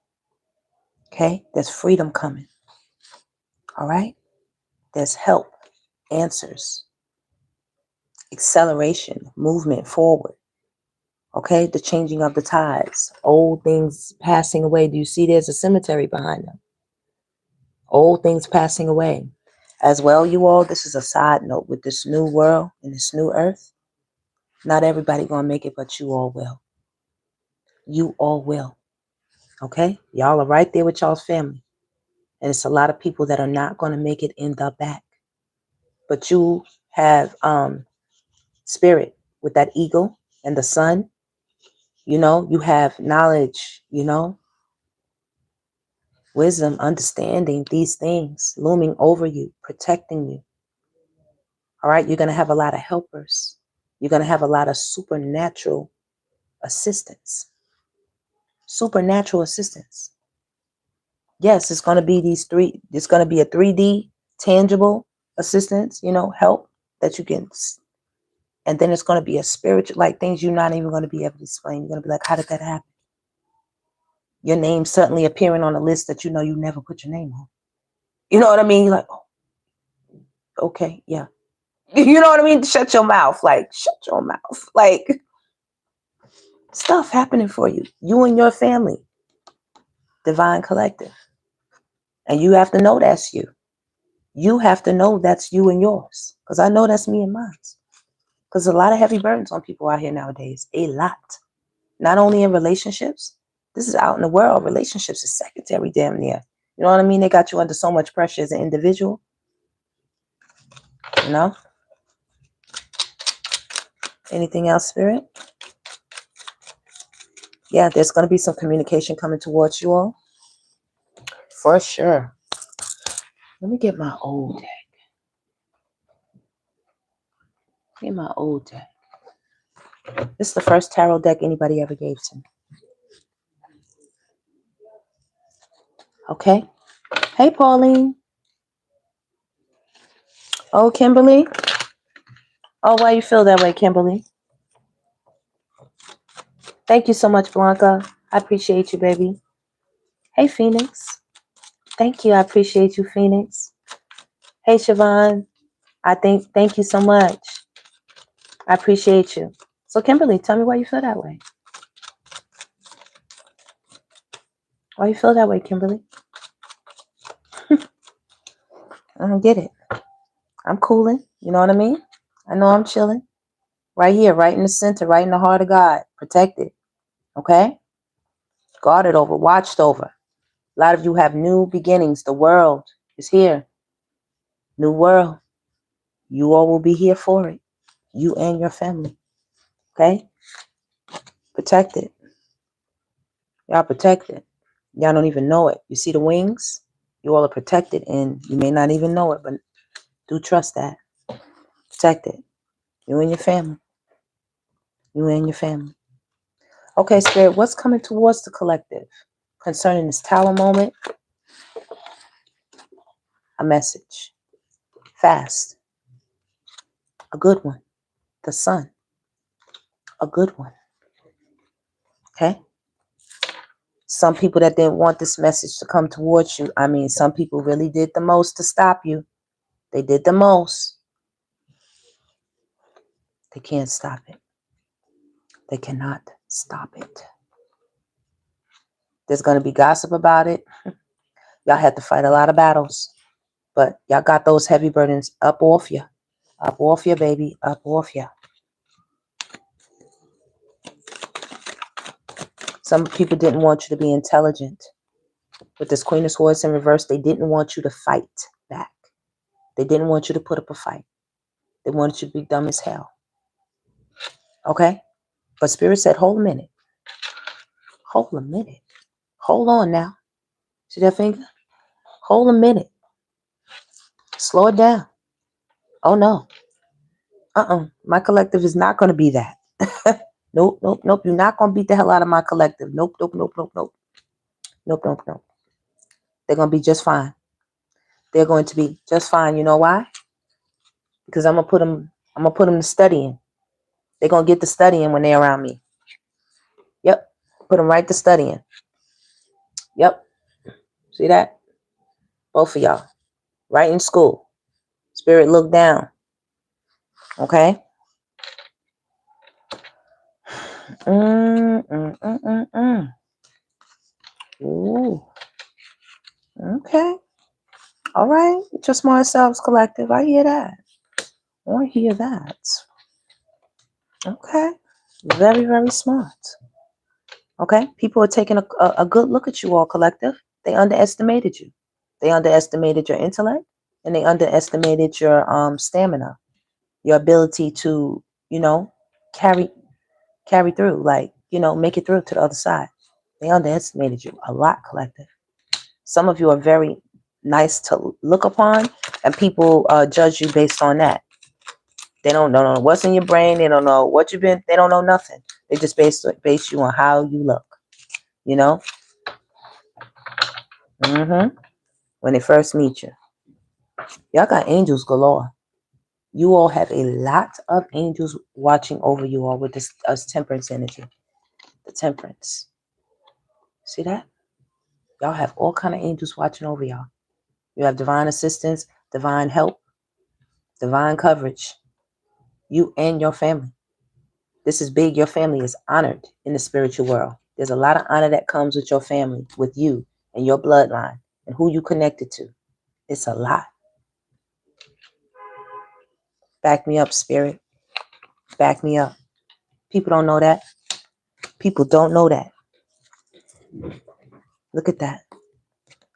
Okay? There's freedom coming. All right? There's help, answers, acceleration, movement forward. Okay? The changing of the tides. Old things passing away. Do you see there's a cemetery behind them? Old things passing away. As well, you all, this is a side note with this new world and this new earth. Not everybody gonna make it, but you all will. You all will. Okay? Y'all are right there with y'all's family. And it's a lot of people that are not gonna make it in the back. But you have spirit with that eagle and the sun. You know, you have knowledge, you know, wisdom, understanding these things looming over you, protecting you. All right, you're going to have a lot of helpers. You're going to have a lot of supernatural assistance. Supernatural assistance. Yes, it's going to be it's going to be a 3D tangible assistance, you know, help that you can. And then it's going to be a spiritual, like things you're not even going to be able to explain. You're going to be like, how did that happen? Your name suddenly appearing on a list that you know you never put your name on. You know what I mean? You're like, oh, okay, yeah. You know what I mean? Shut your mouth. Like, shut your mouth. Like, stuff happening for you. You and your family. Divine collective. And you have to know that's you. You have to know that's you and yours. Because I know that's me and mine. Because a lot of heavy burdens on people out here nowadays. A lot. Not only in relationships. This is out in the world. Relationships is secondary damn near. You know what I mean? They got you under so much pressure as an individual. You know? Anything else, Spirit? Yeah, there's going to be some communication coming towards you all. For sure. Let me get my old deck. Get my old deck. This is the first tarot deck anybody ever gave to me. Okay. Hey, Pauline. Oh, Kimberly. Oh, why you feel that way, Kimberly? Thank you so much, Blanca. I appreciate you, baby. Hey, Phoenix. Thank you. I appreciate you, Phoenix. Hey, Siobhan. Thank you so much. I appreciate you. So, Kimberly, tell me why you feel that way. Why you feel that way, Kimberly? I don't get it. I'm cooling. You know what I mean? I know I'm chilling. Right here, right in the center, right in the heart of God. Protected. Okay? Guarded over, watched over. A lot of you have new beginnings. The world is here. New world. You all will be here for it. You and your family. Okay? Protected. Y'all protected. Y'all don't even know it. You see the wings? You all are protected and you may not even know it, but do trust that. Protected. You and your family. You and your family. Okay, Spirit, what's coming towards the collective concerning this tower moment? A message. Fast. A good one. The sun. A good one. Okay? Some people that didn't want this message to come towards you. I mean, some people really did the most to stop you. They did the most. They can't stop it. They cannot stop it. There's going to be gossip about it. Y'all had to fight a lot of battles. But y'all got those heavy burdens up off you. Up off you, baby. Up off you. Some people didn't want you to be intelligent. With this Queen of Swords in reverse, they didn't want you to fight back. They didn't want you to put up a fight. They wanted you to be dumb as hell. Okay? But Spirit said, hold a minute. Hold a minute. Hold on now. See that finger? Hold a minute. Slow it down. Oh, no. My collective is not going to be that. Nope, nope, nope. You're not going to beat the hell out of my collective. Nope, nope, nope, nope, nope. Nope, nope, nope. They're going to be just fine. They're going to be just fine. You know why? Because I'm going to put them to studying. They're going to get to studying when they're around me. Yep. Put them right to studying. Yep. See that? Both of y'all. Right in school. Spirit look down. Okay? Ooh. Okay. All right. It's your smart selves collective. I hear that. I hear that. Okay. Very, very smart. Okay. People are taking a good look at you all collective. They underestimated you. They underestimated your intellect and they underestimated your stamina, your ability to, carry through, like, make it through to the other side. They underestimated you a lot, collective. Some of you are very nice to look upon, and people judge you based on that. They don't know what's in your brain. They don't know what you've been. They don't know nothing. They just base you on how you look. When they first meet you, y'all got angels galore. You all have a lot of angels watching over you all with this temperance energy. The temperance. See that? Y'all have all kind of angels watching over y'all. You have divine assistance, divine help, divine coverage. You and your family. This is big. Your family is honored in the spiritual world. There's a lot of honor that comes with your family, with you and your bloodline and who you connected to. It's a lot. Back me up, Spirit. Back me up. People don't know that. People don't know that. Look at that.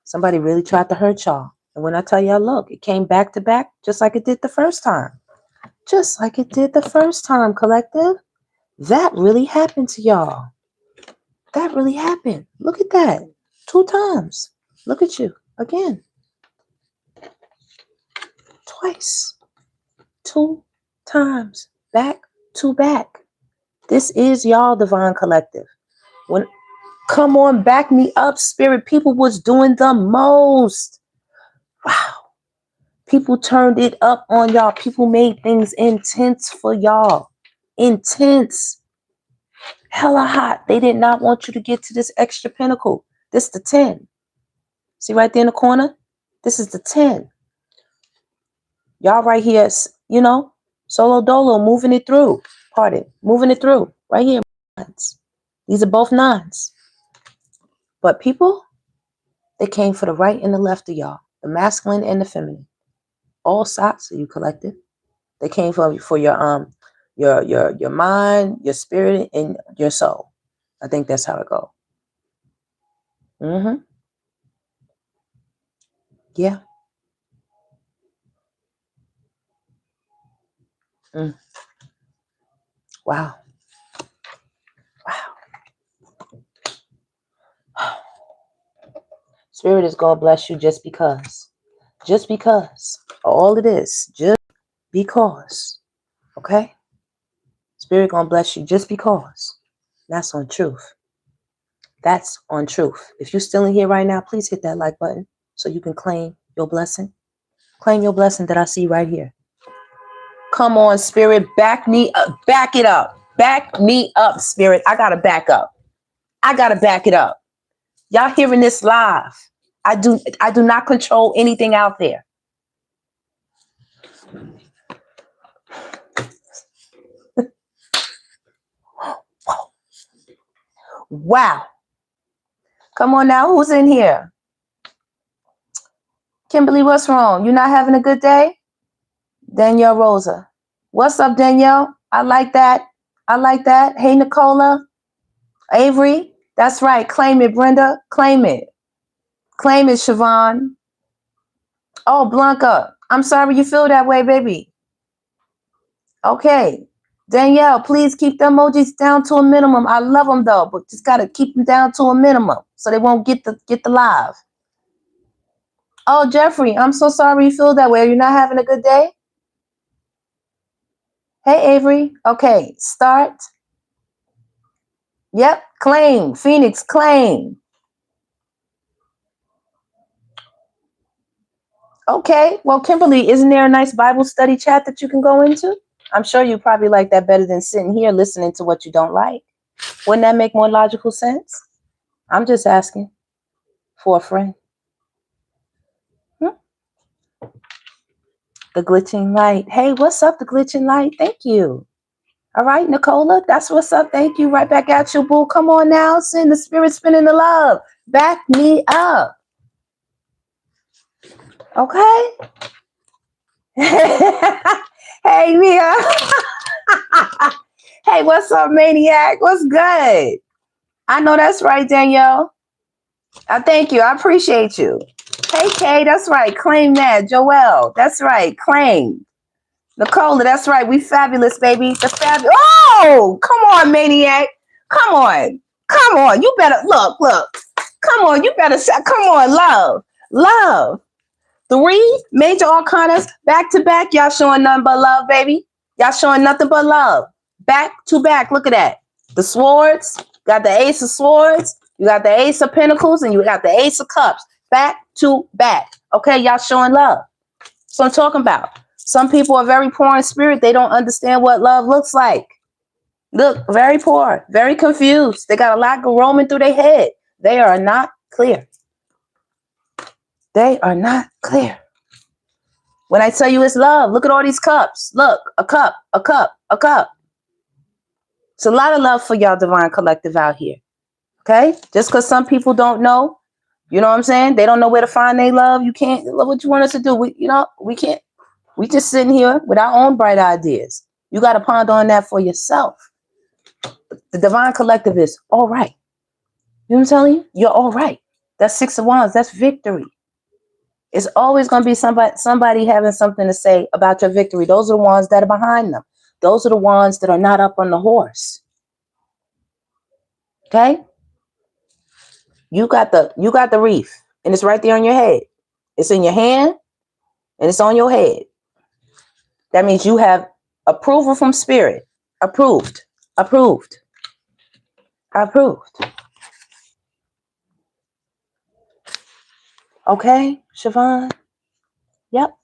Somebody really tried to hurt y'all. And when I tell y'all, look, it came back to back just like it did the first time. Just like it did the first time, collective. That really happened to y'all. That really happened. Look at that. 2 times. Look at you. Again. Twice. 2 times. Back to back. This is y'all, divine collective. Come on, back me up, Spirit. People was doing the most. Wow. People turned it up on y'all. People made things intense for y'all. Intense. Hella hot. They did not want you to get to this extra pinnacle. This is the 10. See right there in the corner? This is the 10. Y'all right here, solo dolo, moving it through. Pardon. Moving it through. Right here. These are both 9s. But people, they came for the right and the left of y'all. The masculine and the feminine. All sides of you collective. They came for your mind, your spirit, and your soul. I think that's how it goes. Yeah. Wow. Spirit is going to bless you just because. Just because. All it is. Just because. Okay? Spirit going to bless you just because. That's on truth. That's on truth. If you're still in here right now, please hit that like button so you can claim your blessing. Claim your blessing that I see right here. Come on, Spirit. Back me up. Back it up. Back me up, Spirit. I got to back up. I got to back it up. Y'all hearing this live. I do not control anything out there. Wow. Come on now. Who's in here? Kimberly, what's wrong? You not having a good day? Danielle Rosa. What's up, Danielle? I like that. I like that. Hey, Nicola. Avery. That's right. Claim it, Brenda. Claim it. Claim it, Siobhan. Oh, Blanca. I'm sorry you feel that way, baby. Okay. Danielle, please keep the emojis down to a minimum. I love them though, but just gotta keep them down to a minimum so they won't get the live. Oh, Jeffrey, I'm so sorry you feel that way. Are you not having a good day? Hey, Avery. Okay, start. Yep, claim. Phoenix, claim. Okay, well, Kimberly, isn't there a nice Bible study chat that you can go into? I'm sure you probably like that better than sitting here listening to what you don't like. Wouldn't that make more logical sense? I'm just asking for a friend. The glitching light. Hey, what's up, the glitching light? Thank you. All right, Nicola, that's what's up. Thank you. Right back at you, boo. Come on now. Send the spirit spinning the love. Back me up. Okay. Hey, Mia. Hey, what's up, maniac? What's good? I know that's right, Danielle. Thank you. I appreciate you. Hey, Kay, that's right. Claim that. Joelle, that's right. Claim. Nicola, that's right. We fabulous, baby. The fabulous. Oh, come on, maniac. Come on. Come on. You better look. Come on. You better say, come on, love. 3 major arcanas back to back. Y'all showing nothing but love, baby. Y'all showing nothing but love. Back to back. Look at that. The swords. Got the ace of swords. You got the ace of pentacles and you got the ace of cups. Back to back. Okay, y'all showing love. So I'm talking about. Some people are very poor in spirit. They don't understand what love looks like. Look, very poor, very confused. They got a lot roaming through their head. They are not clear. They are not clear. When I tell you it's love, look at all these cups. Look, a cup, a cup, a cup. It's a lot of love for y'all divine collective out here. Okay? Just because some people don't know, you know what I'm saying? They don't know where to find their love. You can't, what you want us to do? We can't. We just sitting here with our own bright ideas. You got to ponder on that for yourself. The divine collective is all right. You know what I'm telling you? You're all right. That's 6 of Wands. That's victory. It's always going to be somebody having something to say about your victory. Those are the ones that are behind them. Those are the ones that are not up on the horse. Okay? You got the wreath, and it's right there on your head. It's in your hand, and it's on your head. That means you have approval from spirit. Approved. Approved. Approved. Okay, Siobhan? Yep.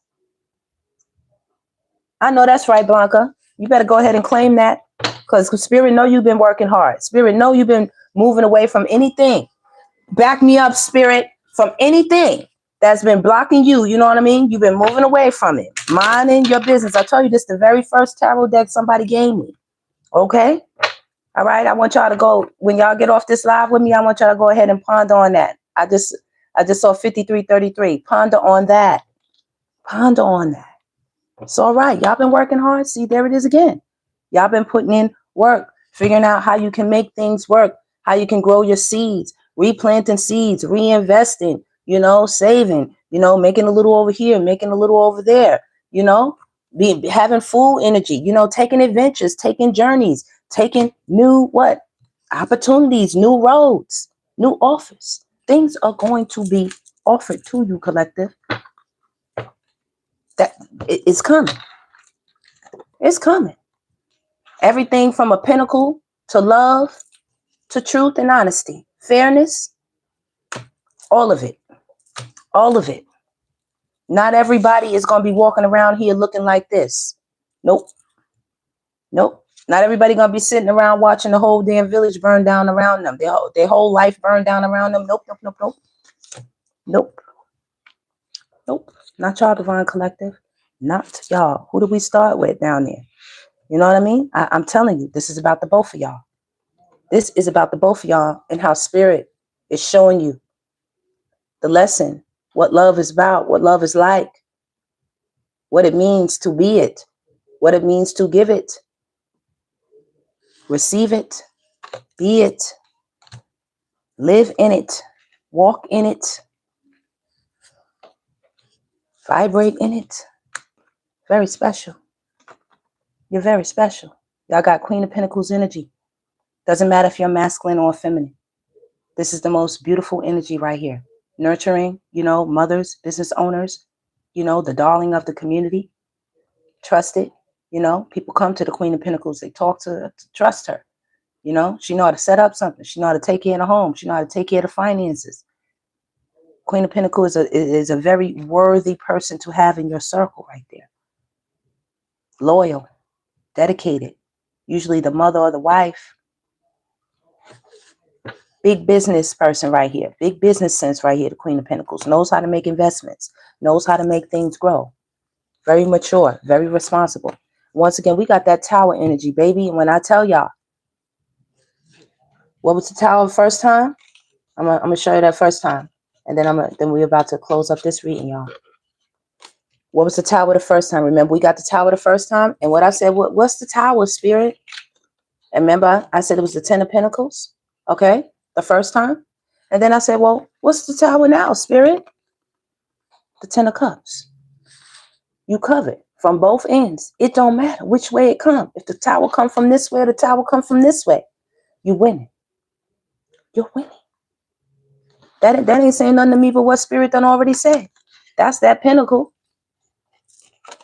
I know that's right, Blanca. You better go ahead and claim that, because spirit know you've been working hard. Spirit know you've been moving away from anything. Back me up, spirit, from anything that's been blocking you. You know what I mean? You've been moving away from it. Minding your business. I told you this is the very first tarot deck somebody gave me. Okay? All right? I want y'all to go, when y'all get off this live with me, I want y'all to go ahead and ponder on that. I just saw 5333. Ponder on that. Ponder on that. It's all right. Y'all been working hard. See, there it is again. Y'all been putting in work, figuring out how you can make things work, how you can grow your seeds, replanting seeds, reinvesting, saving, making a little over here, making a little over there, having full energy, taking adventures, taking journeys, taking new opportunities, new roads, new offers. Things are going to be offered to you, collective. That it's coming. It's coming. Everything from a pinnacle to love to truth and honesty, fairness, all of it. All of it. Not everybody is going to be walking around here looking like this. Nope. Nope. Not everybody going to be sitting around watching the whole damn village burn down around them. Their whole life burn down around them. Nope, nope, nope, nope. Nope. Nope. Not y'all, divine collective. Not y'all. Who do we start with down there? You know what I mean? I'm telling you, this is about the both of y'all. This is about the both of y'all and how spirit It's showing you the lesson, what love is about, what love is like, what it means to be it, what it means to give it, receive it, be it, live in it, walk in it, vibrate in it. Very special. You're very special. Y'all got Queen of Pentacles energy. Doesn't matter if you're masculine or feminine. This is the most beautiful energy right here. Nurturing, mothers, business owners, the darling of the community. Trusted, people come to the Queen of Pentacles. They talk to trust her. She know how to set up something. She know how to take care of the home. She know how to take care of the finances. Queen of Pentacles is a very worthy person to have in your circle right there. Loyal, dedicated, usually the mother or the wife. Big business person right here. Big business sense right here. The Queen of Pentacles knows how to make investments, knows how to make things grow. Very mature, very responsible. Once again, we got that tower energy, baby. And when I tell y'all, what was the tower the first time? I'm gonna show you that first time. And then we're about to close up this reading, y'all. What was the tower the first time? Remember, we got the tower the first time. And what I said, what's the tower, Spirit? And remember, I said it was the 10 of Pentacles. Okay, the first time. And then I said, well, what's the tower now, Spirit? The 10 of Cups. You covered from both ends. It don't matter which way it comes. If the tower come from this way or the tower come from this way, you winning. You're winning. That ain't saying nothing to me but what Spirit done already said. That's that pinnacle.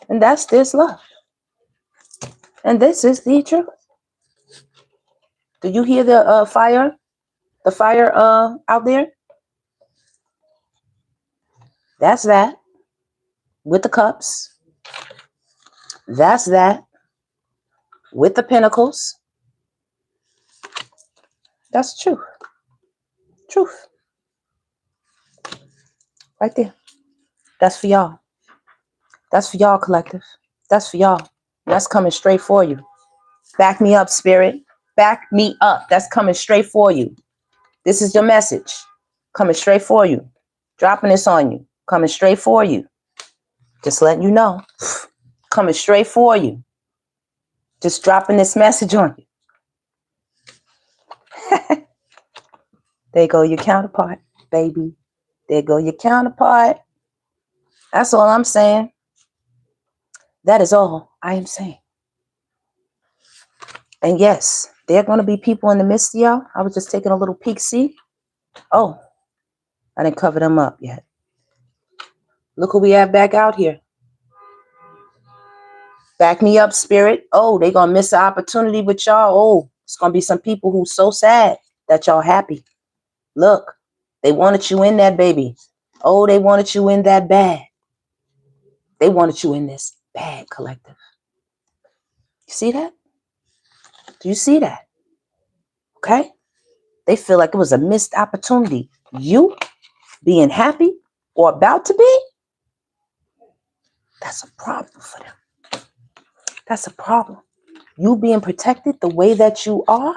And that's this love. And this is the truth. Do you hear the fire? The fire out there? That's that. With the cups. That's that. With the pentacles. That's truth. Truth. Right there. That's for y'all. That's for y'all, collective. That's for y'all. That's coming straight for you. Back me up, Spirit. Back me up. That's coming straight for you. This is your message. Coming straight for you. Dropping this on you. Coming straight for you. Just letting you know. Coming straight for you. Just dropping this message on you. There go your counterpart, baby. There go your counterpart. That's all I'm saying. That is all I am saying. And yes, there are going to be people in the midst of y'all. I was just taking a little peek, see? Oh, I didn't cover them up yet. Look who we have back out here. Back me up, Spirit. Oh, they going to miss the opportunity with y'all. Oh, it's going to be some people who's so sad that y'all happy. Look, they wanted you in that, baby. Oh, they wanted you in that bad. They wanted you in this bad, collective. You see that? Do you see that? Okay? They feel like it was a missed opportunity. You being happy or about to be, that's a problem for them. That's a problem. You being protected the way that you are.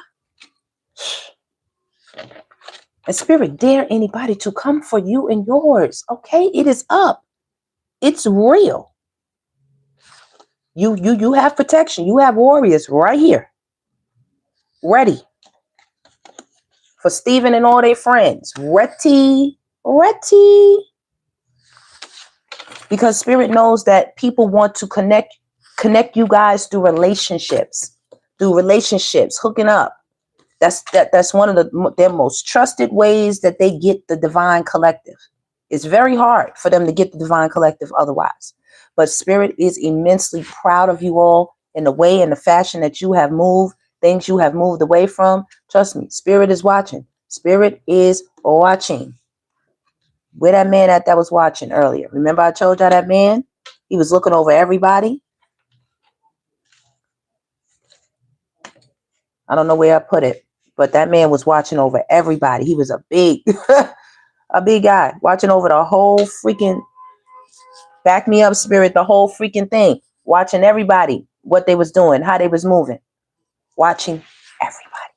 And Spirit dare anybody to come for you and yours. Okay? It is up. It's real. You have protection. You have warriors right here. Ready. For Stephen and all their friends. Ready. Because Spirit knows that people want to connect you guys through relationships. Hooking up. That's one of their most trusted ways that they get the divine collective. It's very hard for them to get the divine collective otherwise. But Spirit is immensely proud of you all in the way and the fashion that you have moved, things you have moved away from. Trust me, Spirit is watching. Spirit is watching. Where that man that was watching earlier? Remember I told y'all that man? He was looking over everybody. I don't know where I put it, but that man was watching over everybody. He was a big, a big guy watching over the whole freaking, back me up, Spirit, the whole freaking thing. Watching everybody, what they was doing, how they was moving. Watching everybody.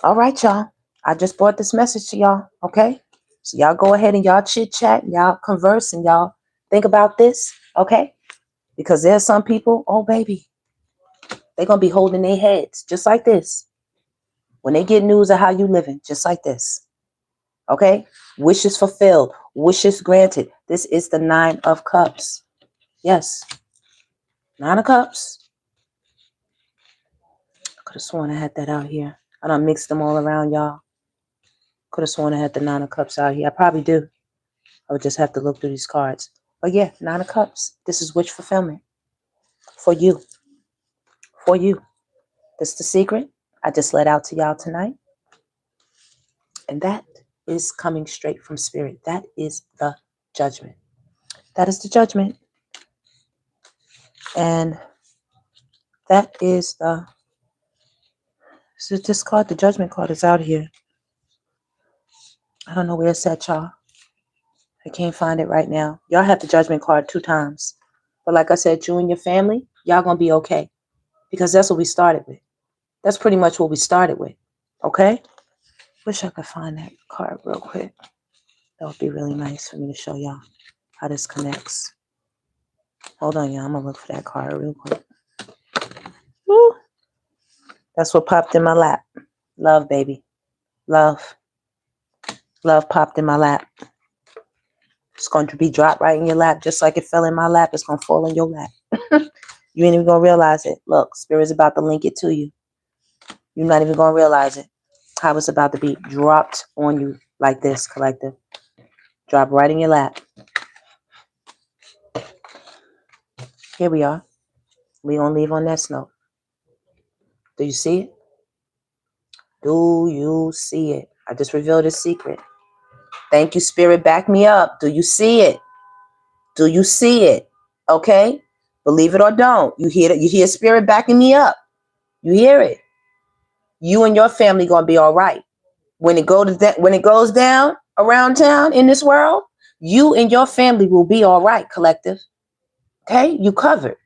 All right, y'all. I just brought this message to y'all, okay? So y'all go ahead and y'all chit chat, y'all converse, and y'all think about this, okay? Because there's some people, oh baby, they're gonna be holding their heads just like this when they get news of how you living, just like this, okay? Wishes fulfilled, wishes granted. This is the 9 of Cups. Yes, 9 of Cups. Could have sworn I had that out here. I done mixed them all around, y'all. Could have sworn I had the 9 of Cups out here. I probably do. I would just have to look through these cards. But yeah, 9 of Cups. This is wish fulfillment for you. For you. This is the secret I just let out to y'all tonight. And that is coming straight from Spirit. That is the judgment. That is the judgment. And that is the... So this card, the judgment card, is out here. I don't know where it's at, y'all. I can't find it right now. Y'all have the judgment card 2 times. But like I said, you and your family, y'all gonna be okay. Because that's what we started with. That's pretty much what we started with. Okay? Wish I could find that card real quick. That would be really nice for me to show y'all how this connects. Hold on, y'all. I'm gonna look for that card real quick. Woo! That's what popped in my lap. Love, baby. Love. Love popped in my lap. It's going to be dropped right in your lap. Just like it fell in my lap, it's going to fall in your lap. You ain't even going to realize it. Look, Spirit's about to link it to you. You're not even going to realize it. How it's about to be dropped on you like this, collective. Drop right in your lap. Here we are. We're going to leave on that note. Do you see it? Do you see it? I just revealed a secret. Thank you, Spirit. Back me up. Do you see it? Do you see it? Okay? Believe it or don't. You hear it? You hear Spirit backing me up. You hear it. You and your family gonna be all right. When it goes down around town in this world, you and your family will be all right, collective. Okay? You covered.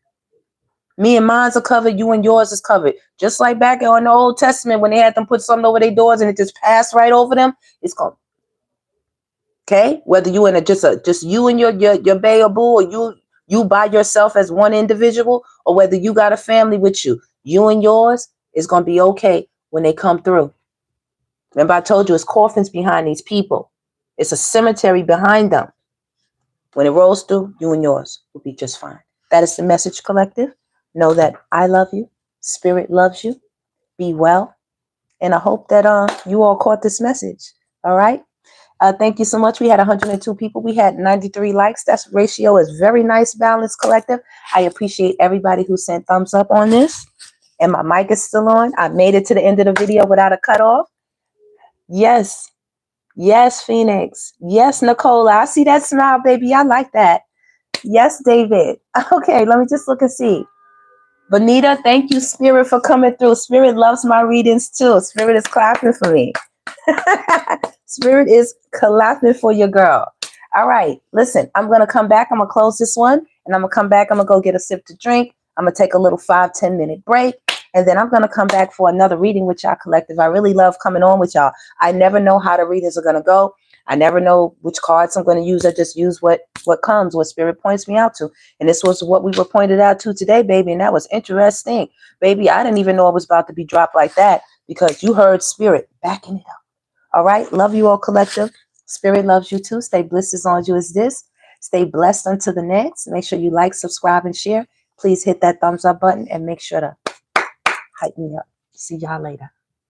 Me and mine's are covered. You and yours is covered. Just like back in the Old Testament when they had them put something over their doors and it just passed right over them, it's gone. Okay? Whether you in just you and your bae or boo, or you by yourself as one individual, or whether you got a family with you, you and yours is gonna be okay when they come through. Remember, I told you it's coffins behind these people. It's a cemetery behind them. When it rolls through, you and yours will be just fine. That is the message, collective. Know that I love you. Spirit loves you. Be well. And I hope that you all caught this message. All right. Thank you so much. We had 102 people. We had 93 likes. That ratio is very nice, balanced, collective. I appreciate everybody who sent thumbs up on this. And my mic is still on. I made it to the end of the video without a cutoff. Yes. Yes, Phoenix. Yes, Nicola. I see that smile, baby. I like that. Yes, David. Okay, let me just look and see. Bonita, thank you, Spirit, for coming through. Spirit loves my readings, too. Spirit is clapping for me. Spirit is clapping for your girl. All right, listen, I'm going to come back. I'm going to close this one, and I'm going to come back. I'm going to go get a sip to drink. I'm going to take a little 5-10 minute break, and then I'm going to come back for another reading with y'all, collective. I really love coming on with y'all. I never know how the readings are going to go. I never know which cards I'm going to use. I just use what comes, what Spirit points me out to. And this was what we were pointed out to today, baby, and that was interesting. Baby, I didn't even know it was about to be dropped like that because you heard Spirit backing it up. All right. Love you all, collective. Spirit loves you too. Stay blessed as long as you is this. Stay blessed until the next. Make sure you like, subscribe, and share. Please hit that thumbs up button and make sure to hype me up. See y'all later.